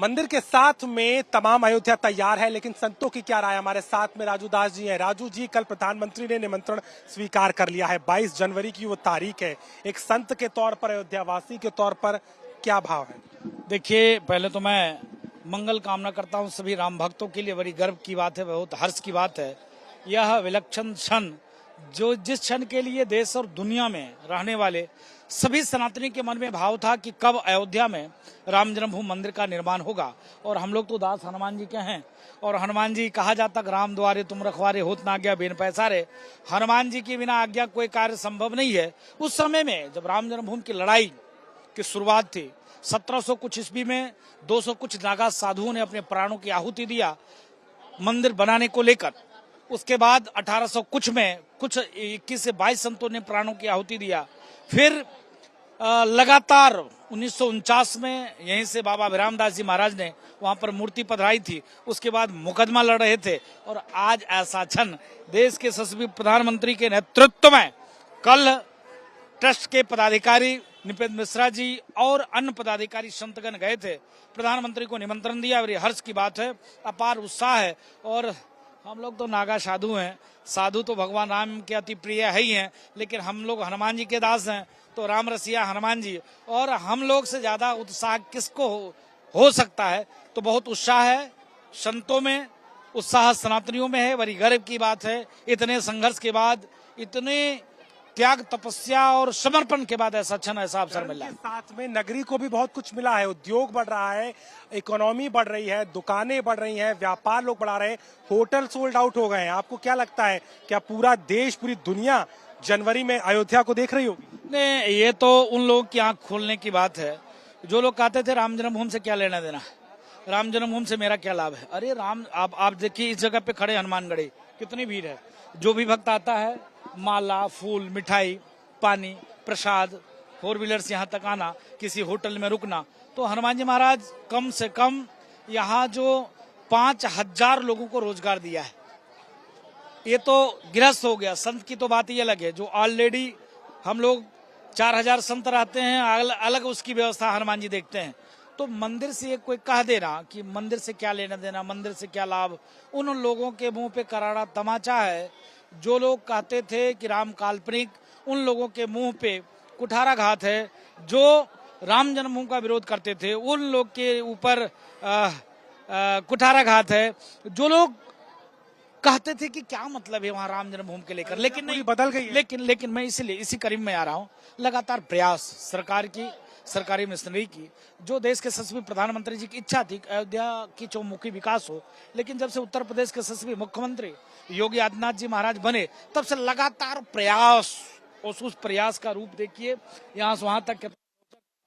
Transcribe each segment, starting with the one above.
मंदिर के साथ में तमाम अयोध्या तैयार है, लेकिन संतों की क्या राय। हमारे साथ में राजू दास जी हैं। राजू जी, कल प्रधानमंत्री ने निमंत्रण स्वीकार कर लिया है। 22 जनवरी की वो तारीख है। एक संत के तौर पर, अयोध्यावासी के तौर पर क्या भाव है? देखिए, पहले तो मैं मंगल कामना करता हूं सभी राम भक्तों के लिए। बड़ी गर्व की बात है, बहुत हर्ष की बात है। यह विलक्षण क्षण, जो जिस क्षण के लिए देश और दुनिया में रहने वाले सभी सनातनी के मन में भाव था कि कब अयोध्या में राम जन्मभूमि मंदिर का निर्माण होगा। और हम लोग तो दास हनुमान जी के हैं, और हनुमान जी कहा जाता राम द्वारे तुम रखवारे होत ना आज्ञा बिन पैसारे। हनुमान जी के बिना आज्ञा कोई कार्य संभव नहीं है। उस समय में जब राम जन्मभूमि की लड़ाई की शुरुआत थी 1700 कुछ ईस्वी में, 200 कुछ नागा साधुओं ने अपने प्राणों की आहुति दिया मंदिर बनाने को लेकर। उसके बाद 1800 कुछ में कुछ 21 से 22 संतों ने प्राणों की आहुति दिया। फिर लगातार 1949 में यहीं से बाबा अभिराम दास जी महाराज ने वहां पर मूर्ति पधराई थी। उसके बाद मुकदमा लड़ रहे थे, और आज ऐसा क्षण देश के यशस्वी प्रधानमंत्री के नेतृत्व में कल ट्रस्ट के पदाधिकारी निपेंद्र मिश्रा जी और अन्य पदाधिकारी संतगण गए थे, प्रधानमंत्री को निमंत्रण दिया। और ये हर्ष की बात है, अपार उत्साह है। और हम लोग तो नागा साधु हैं, साधु तो भगवान राम के अति प्रिय है ही हैं, लेकिन हम लोग हनुमान जी के दास हैं, तो राम रसिया हनुमान जी। और हम लोग से ज्यादा उत्साह किसको हो सकता है? तो बहुत उत्साह है संतों में, उत्साह सनातनियों में है। बड़ी गर्व की बात है, इतने संघर्ष के बाद, इतने त्याग तपस्या और समर्पण के बाद ऐसा क्षण, ऐसा अवसर मिला है। साथ में नगरी को भी बहुत कुछ मिला है। उद्योग बढ़ रहा है, इकोनॉमी बढ़ रही है, दुकानें बढ़ रही हैं, व्यापार लोग बढ़ा रहे हैं, होटल सोल्ड आउट हो गए हैं। आपको क्या लगता है, क्या पूरा देश, पूरी दुनिया जनवरी में अयोध्या को देख रही होगी? नहीं, ये तो उन लोगों की आंख खोलने की बात है जो लोग कहते थे राम जन्मभूमि से क्या लेना देना, राम जन्मभूमि से मेरा क्या लाभ है। अरे राम, आप देखिए इस जगह पे खड़े हनुमानगढ़ी, कितनी भीड़ है। जो भी भक्त आता है, माला, फूल, मिठाई, पानी, प्रसाद, 4 व्हीलर से यहाँ तक आना, किसी होटल में रुकना। तो हनुमान जी महाराज कम से कम यहाँ जो 5000 लोगों को रोजगार दिया है। ये तो गृहस्थ हो गया, संत की तो बात ही अलग है। जो ऑलरेडी हम लोग 4000 संत रहते हैं, अलग उसकी व्यवस्था हनुमान जी देखते हैं। तो मंदिर से कोई कह देना कि मंदिर से क्या लेना देना, मंदिर से क्या लाभ, उन लोगों के मुंह पे करारा तमाचा है। जो लोग कहते थे कि राम काल्पनिक, उन लोगों के मुंह पे कुठाराघात है। जो राम जन्मभूमि का विरोध करते थे, उन लोग के ऊपर कुठाराघात है। जो लोग कहते थे कि क्या मतलब है वहां राम जन्मभूमि के लेकर, लेकिन नहीं, बदल गई है। लेकिन मैं इसलिए इसी करीब में आ रहा हूँ। लगातार प्रयास सरकार की, सरकारी मिशनरी की, जो देश के यशस्वी प्रधानमंत्री जी की इच्छा थी अयोध्या की चौमुखी विकास हो। लेकिन जब से उत्तर प्रदेश के यशस्वी मुख्यमंत्री योगी आदित्यनाथ जी महाराज बने, तब से लगातार प्रयास, उस प्रयास का रूप देखिए, यहाँ से वहां तक,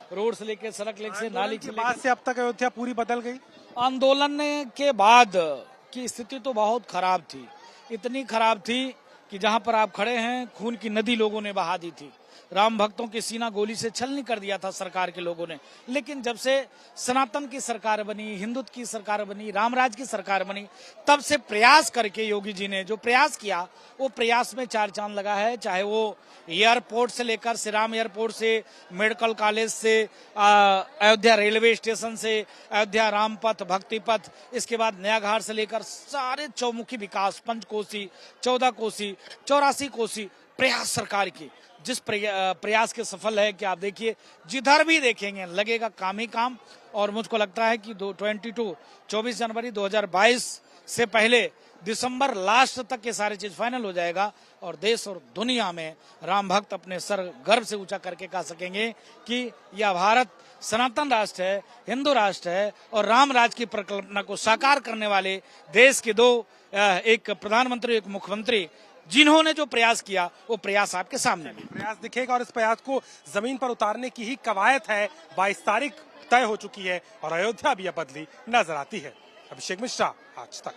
रोड से लेकर सड़क से नाली के बाद से अब तक अयोध्या पूरी बदल गई। आंदोलन के बाद की स्थिति तो बहुत खराब थी, इतनी खराब थी कि जहां पर आप खड़े हैं, खून की नदी लोगों ने बहा दी थी। राम भक्तों की सीना गोली से छलनी कर दिया था सरकार के लोगों ने। लेकिन जब से सनातन की सरकार बनी, हिंदुत्व की सरकार बनी, रामराज की सरकार बनी, तब से प्रयास करके योगी जी ने जो प्रयास किया, वो प्रयास में 4 चांद लगा है। चाहे वो एयरपोर्ट से लेकर, श्री राम एयरपोर्ट से, मेडिकल कॉलेज से, अयोध्या रेलवे स्टेशन से, अयोध्या रामपथ, भक्ति पथ, इसके बाद नया घाट से लेकर सारे चौमुखी विकास, 5 कोसी, 14 कोसी, 84 कोसी प्रयास सरकार की, जिस प्रयास के सफल है कि आप देखिए जिधर भी देखेंगे लगेगा काम ही काम। और मुझको लगता है कि 24 जनवरी 2022 से पहले दिसंबर लास्ट तक ये सारी चीज फाइनल हो जाएगा, और देश और दुनिया में राम भक्त अपने सर गर्व से ऊंचा करके कह सकेंगे कि यह भारत सनातन राष्ट्र है, हिंदू राष्ट्र है, और राम राज की परिकल्पना को साकार करने वाले देश के एक प्रधानमंत्री, एक मुख्यमंत्री, जिन्होंने जो प्रयास किया, वो प्रयास आपके सामने प्रयास दिखेगा। और इस प्रयास को जमीन पर उतारने की ही कवायद है। 22 तारीख तय हो चुकी है, और अयोध्या भी अब बदली नजर आती है। अभिषेक मिश्रा, आज तक।